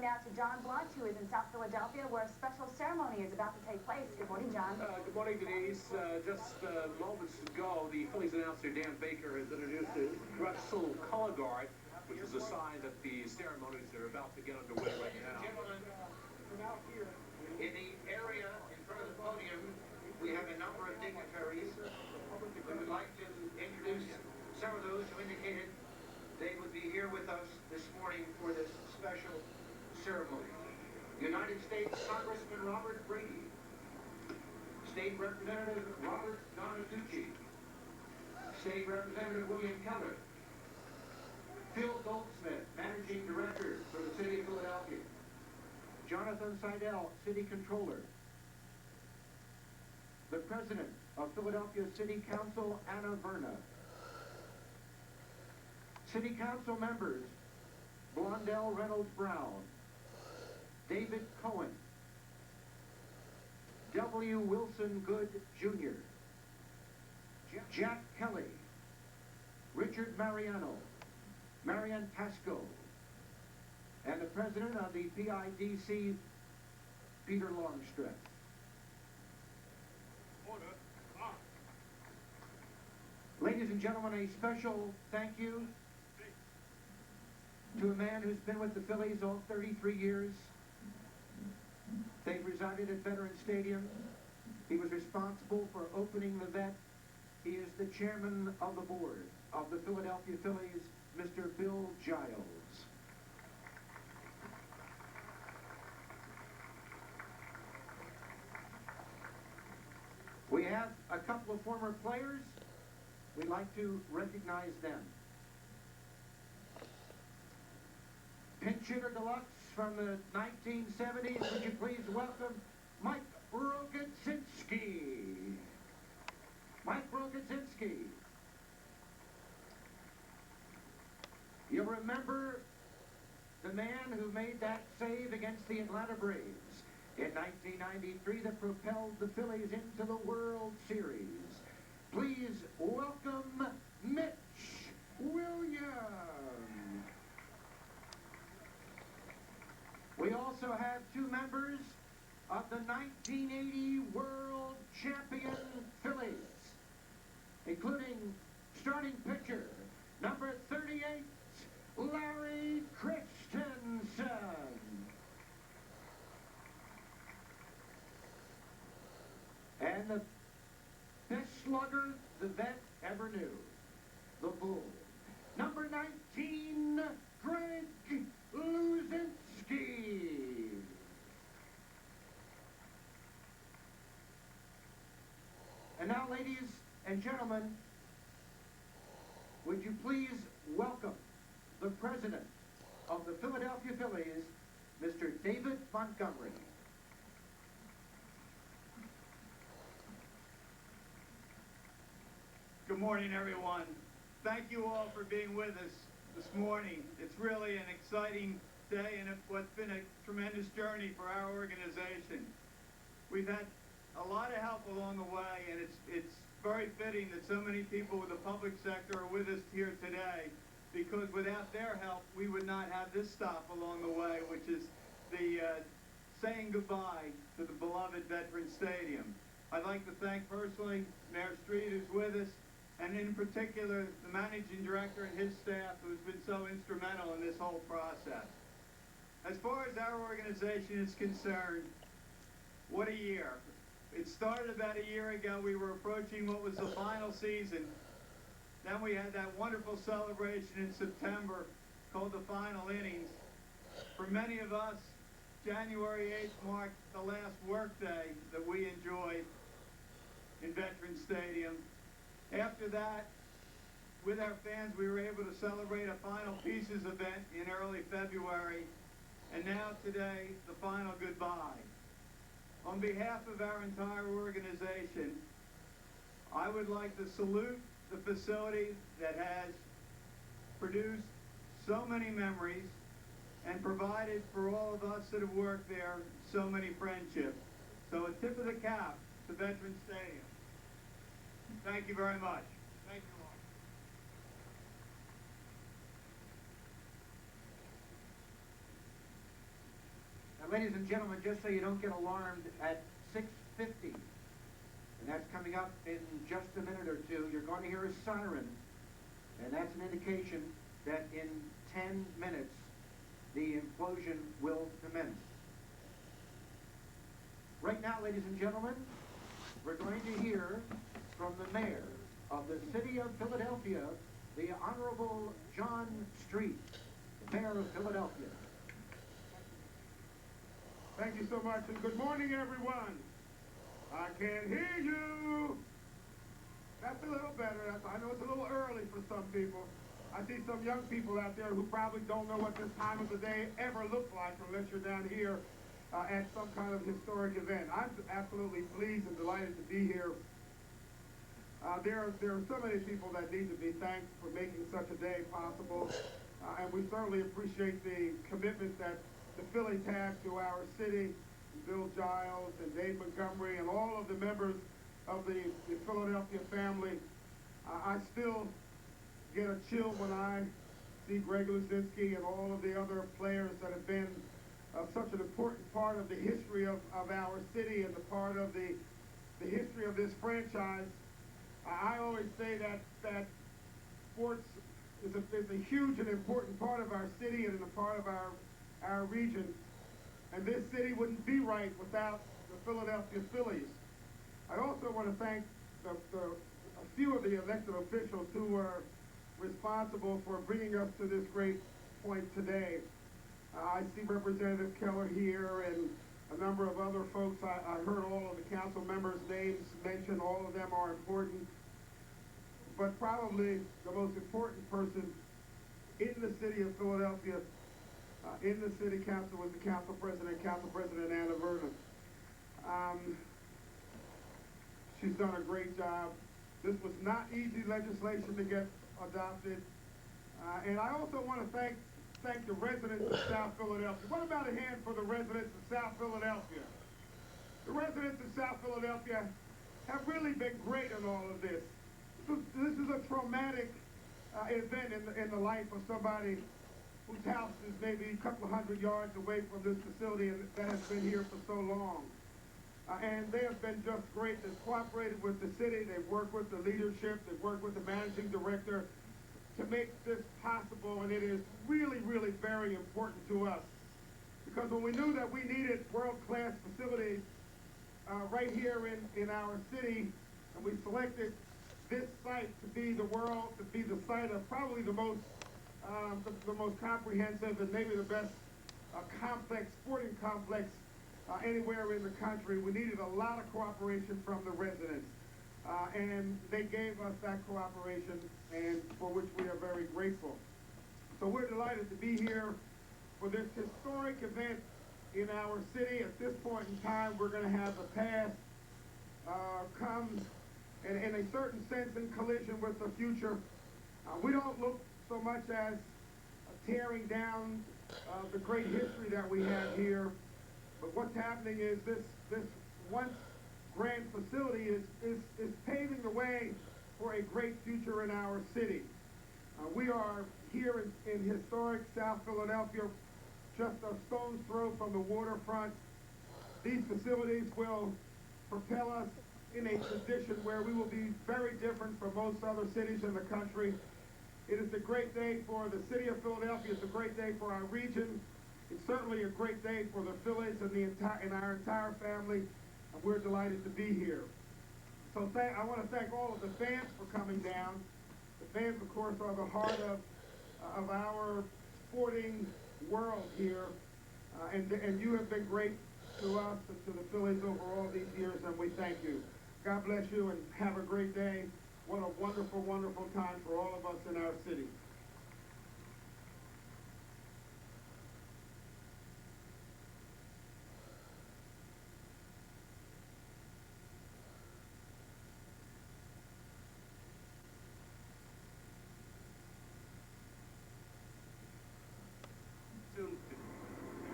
now to John Blunt, who is in South Philadelphia, where a special ceremony is about to take place. Good morning, John. Good morning, Denise. Just moments ago, the Phillies announcer Dan Baker has introduced the Drexel Color Guard, which is a sign that the ceremonies are about to get underway right now. Gentlemen, in the area in front of the podium, we have a number of dignitaries. We would like to introduce some of those who indicated they would be here with us this morning for this special ceremony. United States Congressman Robert Brady, State Representative Robert Donatucci, State Representative William Keller, Phil Goldsmith, Managing Director for the City of Philadelphia, Jonathan Seidel, City Controller, the President of Philadelphia City Council, Anna Verna, City Council members, Blondell Reynolds Brown, David Cohen, W. Wilson Good Jr., Jack Kelly, Richard Mariano, Marian Pasco, and the President of the PIDC, Peter Longstreth. Ladies and gentlemen, a special thank you to a man who's been with the Phillies all 33 years. They've resided at Veterans Stadium. He was responsible for opening the vet. He is the chairman of the board of the Philadelphia Phillies, Mr. Bill Giles. We have a couple of former players. We'd like to recognize them. Pinch hitter deluxe from the 1970s. Would you please welcome Mike Rogozinski. Mike Rogozinski. You'll remember the man who made that save against the Atlanta Braves in 1993 that propelled the Phillies into the World Series. Please welcome Mitch Williams. We also have two members of the 1980 World Champion Phillies, including starting pitcher, number 38, Larry Christensen. And the best slugger the vet ever knew, the Bull, number 19, Greg Luzinski. And now, ladies and gentlemen, would you please welcome the president of the Philadelphia Phillies, Mr. David Montgomery. Good morning, everyone. Thank you all for being with us this morning. It's really an exciting day and what's been a tremendous journey for our organization. We've had a lot of help along the way, and it's very fitting that so many people with the public sector are with us here today, because without their help, we would not have this stop along the way, which is the saying goodbye to the beloved Veterans Stadium. I'd like to thank personally Mayor Street, who's with us, and in particular the managing director and his staff, who's been so instrumental in this whole process. As far as our organization is concerned, what a year. It started about a year ago. We were approaching what was the final season. Then we had that wonderful celebration in September called the final innings. For many of us, January 8th marked the last work day that we enjoyed in Veterans Stadium. After that, with our fans, we were able to celebrate a final pieces event in early February. And now today, the final goodbye. On behalf of our entire organization, I would like to salute the facility that has produced so many memories and provided for all of us that have worked there so many friendships. So a tip of the cap to Veterans Stadium. Thank you very much. Thank you all. Ladies and gentlemen, just so you don't get alarmed, at 6:50, and that's coming up in just a minute or two, you're going to hear a siren, and that's an indication that in 10 minutes, the implosion will commence. Right now, ladies and gentlemen, we're going to hear from the mayor of the city of Philadelphia, the Honorable John Street, the mayor of Philadelphia. Thank you so much, and good morning, everyone. I can't hear you. That's a little better. I know it's a little early for some people. I see some young people out there who probably don't know what this time of the day ever looks like unless you're down here at some kind of historic event. I'm absolutely pleased and delighted to be here. There are so many people that need to be thanked for making such a day possible, and we certainly appreciate the commitment that the Phillies have to our city. Bill Giles and Dave Montgomery and all of the members of the Philadelphia family. I still get a chill when I see Greg Luzinski and all of the other players that have been such an important part of the history of our city and the part of the history of this franchise. I always say that sports is a huge and important part of our city and a part of our region. And this city wouldn't be right without the Philadelphia Phillies. I also want to thank a few of the elected officials who were responsible for bringing us to this great point today. I see Representative Keller here and a number of other folks. I heard all of the council members' names mentioned. All of them are important. But probably the most important person in the city of Philadelphia, in the city council, was the Council President Anna Vernon. She's done a great job. This was not easy legislation to get adopted. And I also want to thank the residents of South Philadelphia. What about a hand for the residents of South Philadelphia? The residents of South Philadelphia have really been great in all of this. This is a traumatic event in the life of somebody whose house is maybe a couple of hundred yards away from this facility and that has been here for so long. And they have been just great. They've cooperated with the city. They've worked with the leadership. They've worked with the managing director to make this possible. And it is really, really very important to us. Because when we knew that we needed world-class facilities right here in our city, and we selected this site to be the site of probably the most comprehensive and maybe the best sporting complex anywhere in the country. We needed a lot of cooperation from the residents, and they gave us that cooperation, and for which we are very grateful. So we're delighted to be here for this historic event in our city. At this point in time, we're going to have the past come in a certain sense in collision with the future. We don't look so much as tearing down the great history that we have here, but what's happening is this once grand facility is paving the way for a great future in our city. We are here in historic South Philadelphia, just a stone's throw from the waterfront. These facilities will propel us in a position where we will be very different from most other cities in the country. It is a great day for the city of Philadelphia. It's a great day for our region. It's certainly a great day for the Phillies and our entire family, and we're delighted to be here. So I want to thank all of the fans for coming down. The fans, of course, are the heart of our sporting world here, and you have been great to us and to the Phillies over all these years, and we thank you. God bless you, and have a great day. What a wonderful, wonderful time for all of us in our city.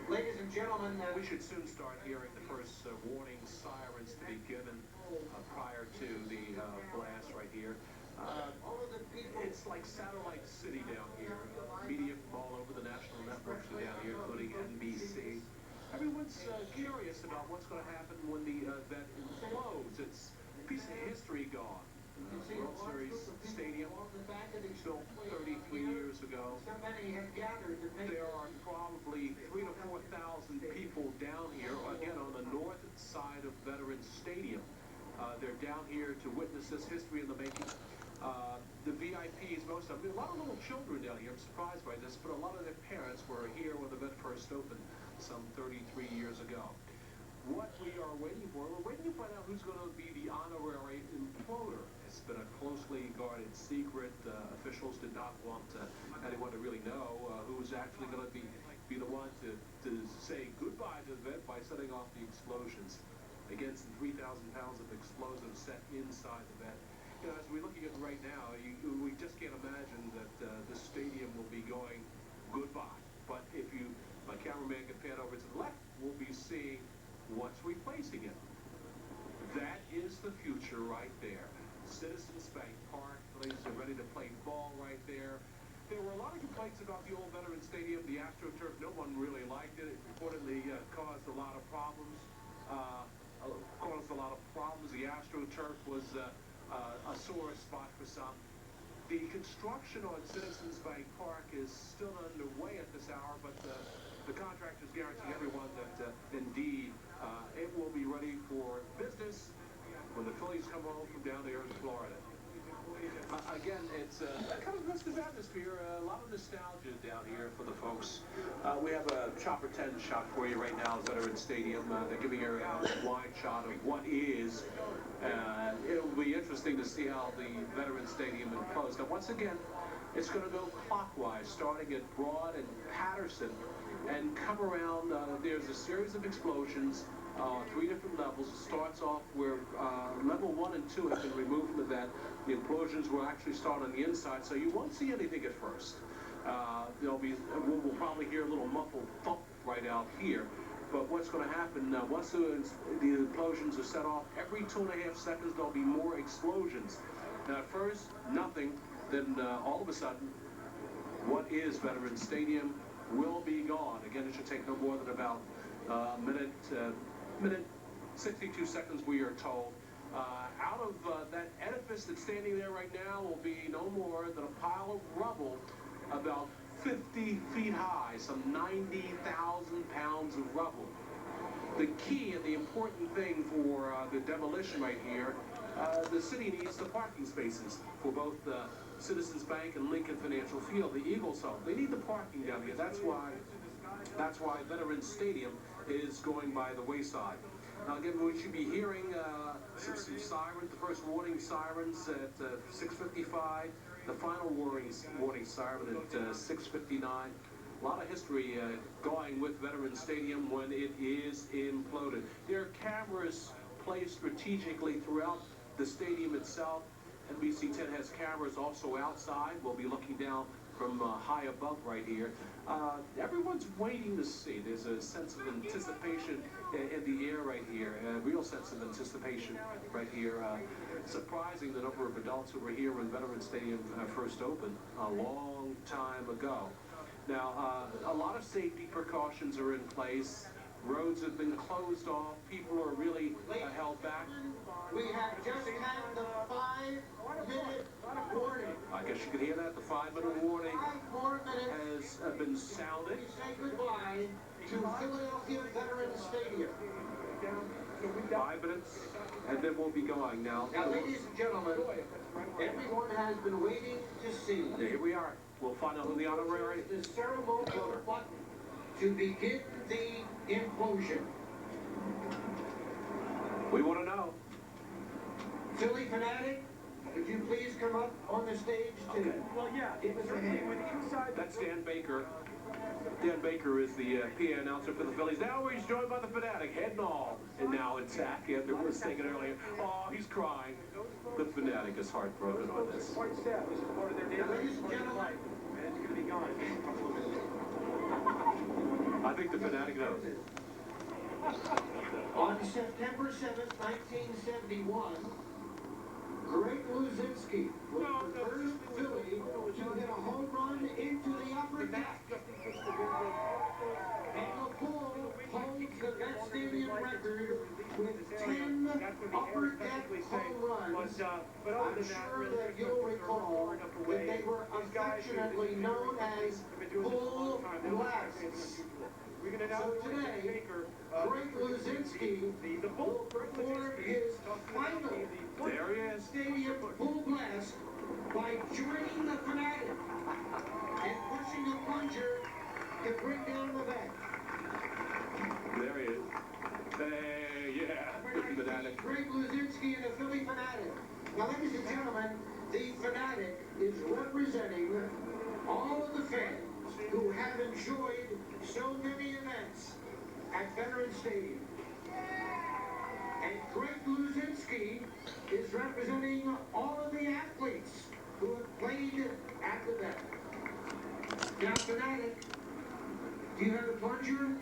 Ladies and gentlemen, We should soon start hearing the first warning sirens to be given prior to the blast right here. It's like Satellite City down here. Media from all over the national networks are down here, including NBC. Everyone's Everyone's curious about what's going to happen when the event implodes. It's a piece of history gone. World Series Stadium, built 33 years ago. There are probably 3,000 to 4,000 people down here, again, on the north side of Veterans Stadium. They're down here to witness this history in the making. The VIPs, most of them, a lot of little children down here. I'm surprised by this, but a lot of their parents were here when the event first opened some 33 years ago. What we are waiting for, we're waiting to find out who's going to be the honorary imploder. It's been a closely guarded secret. Officials did not want anyone to really know who's actually going to be the one to say goodbye to the event by setting off the explosions. Again, some 3,000 pounds of explosives set inside the event. You know, as we're looking at it right now, we just can't imagine that the stadium will be going goodbye. But if my cameraman can pan over to the left, we'll be seeing what's replacing it. That is the future right there. Citizens Bank Park, police are ready to play ball right there. There were a lot of complaints about the old Veterans Stadium, the AstroTurf. No one really liked it. It reportedly caused a lot of problems. The AstroTurf was a sore spot for some. The construction on Citizens Bank Park is still underway at this hour, but the contractors guarantee everyone that indeed it will be ready for business when the Phillies come home from down there in Florida. Again, it's kind of a festive atmosphere, a lot of nostalgia down here for the folks. We have a Chopper 10 shot for you right now at Veterans Stadium. They're giving you a wide shot of what is. It'll be interesting to see how the Veterans Stadium implodes. Now, once again, it's going to go clockwise, starting at Broad and Patterson, and come around. There's a series of explosions. 3 different levels. It starts off where level 1 and 2 have been removed from the vent. The implosions will actually start on the inside, so you won't see anything at first. We'll probably hear a little muffled thump right out here. But what's going to happen, once the implosions are set off, every 2.5 seconds there'll be more explosions. Now at first, nothing. Then all of a sudden, what is Veterans Stadium will be gone. Again, it should take no more than about minute 62 seconds, we are told. Out of that edifice that's standing there right now will be no more than a pile of rubble about 50 feet high, some 90,000 pounds of rubble. The key and the important thing for the demolition right here, the city needs the parking spaces for both Citizens Bank and Lincoln Financial Field, the Eagles home. They need the parking down here. That's why Veterans Stadium is going by the wayside. Now again, we should be hearing some sirens, the first warning sirens at 6:55, the final warning siren at 6:59. A lot of history going with Veterans Stadium when it is imploded. There are cameras placed strategically throughout the stadium itself. NBC 10 has cameras also outside. We'll be looking down from high above right here. Everyone's waiting to see. There's a sense of anticipation in the air right here, a real sense of anticipation right here. Surprising the number of adults who were here when Veterans Stadium first opened a long time ago. Now, a lot of safety precautions are in place. Roads have been closed off. People are really held back. We have just had the 5-minute warning. I guess you could hear that. The 5-minute warning 5 more minutes. has been sounded. We say goodbye to Philadelphia Veterans Stadium. 5 minutes, and then we'll be going now. Now, ladies and gentlemen, everyone has been waiting to see. Here we are. We'll find out who the honorary. The ceremonial button to begin the implosion. We want to know. Philly fanatic, could you please come up on the stage too? Okay. Well, yeah, it was inside. That's Dan Baker. Dan Baker is the PA announcer for the Phillies. Now he's joined by the Fanatic, head and all, and now attack. And we were singing earlier. Oh, he's crying. The Fanatic is heartbroken on this. Quite sad. This is part of their daily Ladies and gentlemen, life, and it's going to be gone in a couple of minutes. I think the Fanatic knows. on September 7th, 1971, Greg Luzinski was the first Philly to hit a home run into the upper deck. And the ball holds the But I'm other than that, sure really, that you'll recall that they were affectionately known as Bull Blasts. We're going to now So go into today, Baker. Greg Luzinski The will perform his final There he is. Stadium Bull Blast by joining the Fanatic and pushing the plunger to bring down the back. There he is. Hey, yeah. Fanatic. Greg Luzinski and the Philly Fanatic. Now, ladies and gentlemen, the Fanatic is representing all of the fans who have enjoyed so many events at Veterans Stadium. And Greg Luzinski is representing all of the athletes who have played at the vet. Now, Fanatic, do you have a plunger?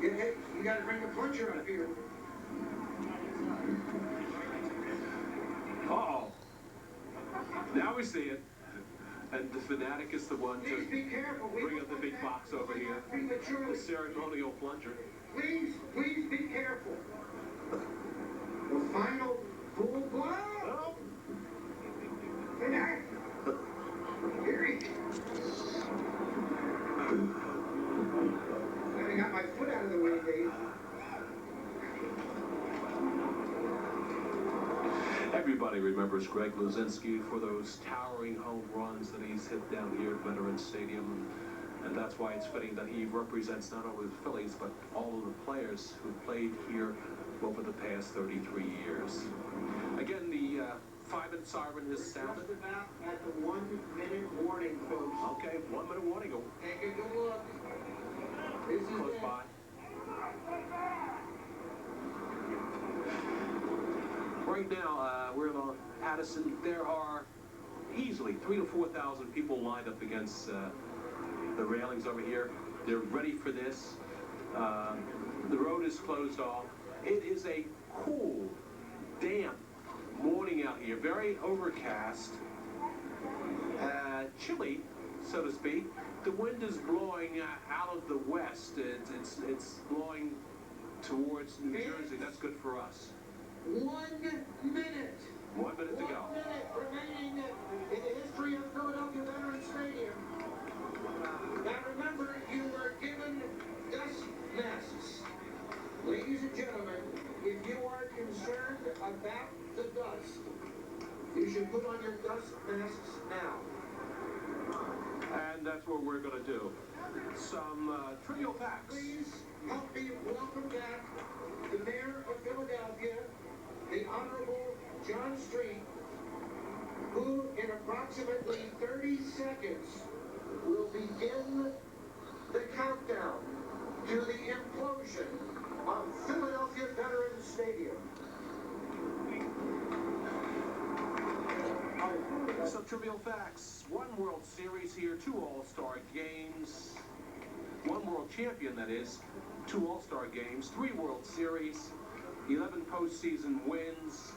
Yeah, hey, you gotta bring the plunger up here. Uh-oh. Now we see it. And the Fanatic is the one Please to be careful. We bring don't up the want big that box over here. The prematurely. ceremonial plunger. Please be careful. The final full blast. Oh. Fanatic. Here he I got my foot out of the way, Dave. Everybody remembers Greg Luzinski for those towering home runs that he's hit down here at Veterans Stadium. And that's why it's fitting that he represents not only the Phillies, but all of the players who played here over the past 33 years. Again, the 5-minute siren has sounded. Just about at the 1-minute warning, folks. Okay, 1 minute warning. Take a good look. This is Close it. by. Right now, we're on Addison. There are easily 3,000 to 4,000 people lined up against the railings over here. They're ready for this. The road is closed off. It is a cool, damp morning out here. Very overcast. Chilly, so to speak. The wind is blowing out of the west. It's blowing towards New Jersey. That's good for us. 1 minute. 1 minute to go. 1 minute remaining in the history of Philadelphia Veterans Stadium. Now remember, you were given dust masks. Ladies and gentlemen, if you are concerned about the dust, you should put on your dust masks now. And that's what we're going to do. Some trivial facts. Please help me welcome back the mayor of Philadelphia, the Honorable John Street, who in approximately 30 seconds will begin the countdown to the implosion of Philadelphia Veterans Stadium. Some trivial facts. 1 World Series here, 2 All-Star games. 1 World Champion, that is. 2 All-Star games, 3 World Series, 11 postseason wins.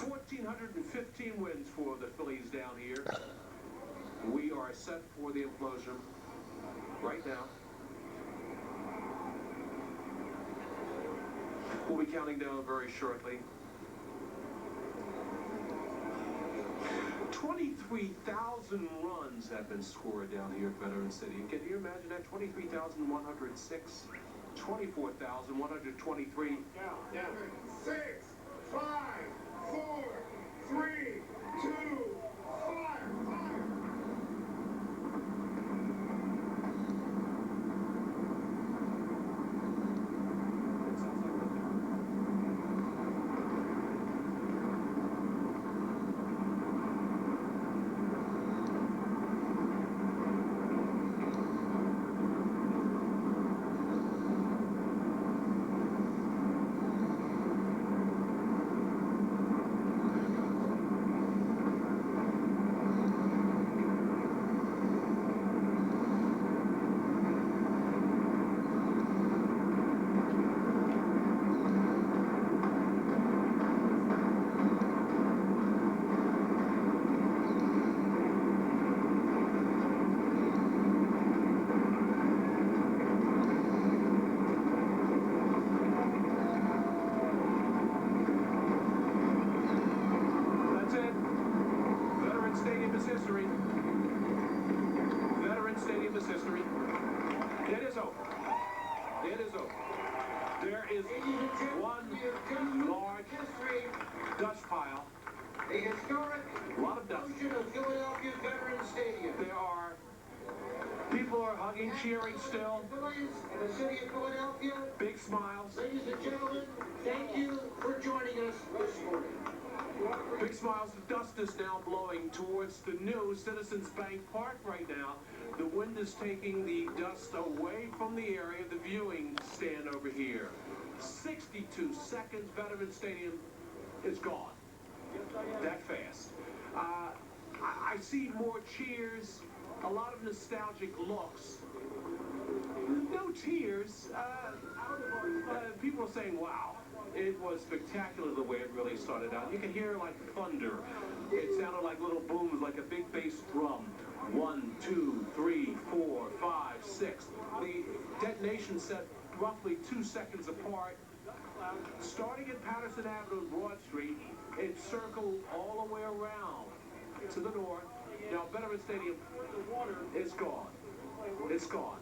1,415 wins for the Phillies down here. We are set for the implosion right now. We'll be counting down very shortly. 23,000 runs have been scored down here at Veterans Stadium. Can you imagine that? 23,106, 24,123. Down. 6, 5, 4, 3, 2, fire. this history. It is over. It is over. There is one large dust pile. The historic A lot of dust. Implosion of Philadelphia Veterans Stadium. There are people are hugging, cheering still. In the city of Philadelphia. Big smiles. Ladies and gentlemen, thank you for joining us this morning. Big smiles. The dust is now blowing towards the new Citizens Bank Park right now. The wind is taking the dust away from the area, the viewing stand over here. 62 seconds, Veterans Stadium is gone. That fast. I see more cheers, a lot of nostalgic looks. No tears. People are saying, wow, it was spectacular the way it really started out. You can hear like thunder. It sounded like little booms, like a big bass drum. 1, 2, 3, 4, 5, 6. The detonation set roughly 2 seconds apart. Starting at Patterson Avenue and Broad Street, it circled all the way around to the north. Now, Veterans Stadium is gone. It's gone.